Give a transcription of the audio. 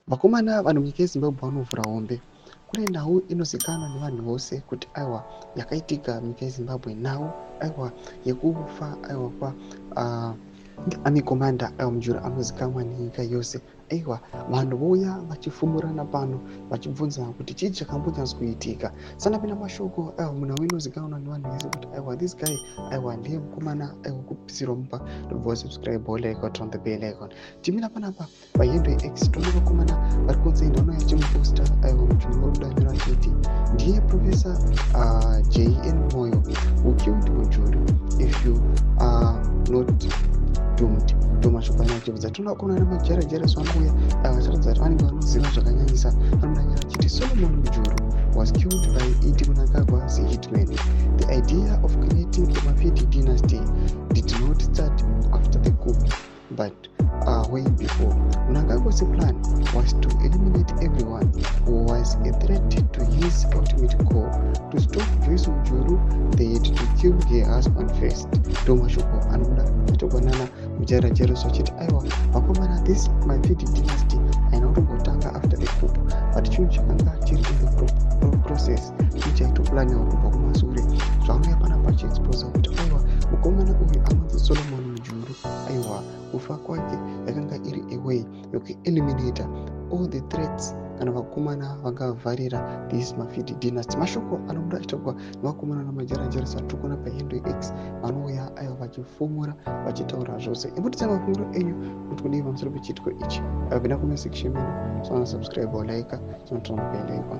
Vakomana vanhu munyika yeZimbabwe vanovhura hombe. Kune nhau inozikanwa nevanhu vose kuti aiwa yakaitika munyika yeZimbabwe, nhau aiwa yekufa aiwa army commander aiwa mujuru anozikanwa nenyika yose. Aiwa vanhu vouya vachifumurana pano vachibvunza kuti chii chakambonyatsoitika. Sanapinda mashoko aiwa munhau inozikanwa nevanhu vese kuti aiwa this guy aiwa ndiye mukomana aiwa kupisirwa mumba. Ndobva wasubscribe like turn the bell icon. Timira panapa paHendo X toona vakomana vari kutsenda uno yachimuposta aiwa mujuru wodanyura achiti ndiye Professor JN Moyo who killed Mujuru if you are not doomed. Mashoko anachibvudza toona vakomana namajarajara swanguya vachiratidza kuti vanenge vanoziva zvakanyanyisa. Vanodanyura achiti Solomon Mujuru was killed by Idi Mnangagwa, the hitman. The idea of creating a Mafidi dynasty did not start after the coup, but way before. Mnangagwa's plan was to eliminate everyone who was a threat to his ultimate goal. To stop Joyce Mujuru, they had to kill her husband first. Mashoko anoda kutogonana mujarajaro sochiti aiwa vakomana this Mafidi dynasty haina kutongotanga after the coup, but chinhu chakanga chiri in the process chichaitoplaniwa kubva kumashure. Zvauya panapa chiexposa kuti aiwa mukomana uyu anonzi Solomon Mujuru aiwa kufa kwake yakanga iri a way yokueliminata all the threats kana vakomana vangavharira this Mafidi dynasty. Mashoko anobuda achitaurirwa nevakomana namajarajara satirikuona paHendo X vanouya aiwa vachifumura vachitaura zvose. Imbotisa mafungiro enyu kuti kudii pamusoro pechiitiko ichi. Penda comment section menu, so subscribe or like, turn the bell icon.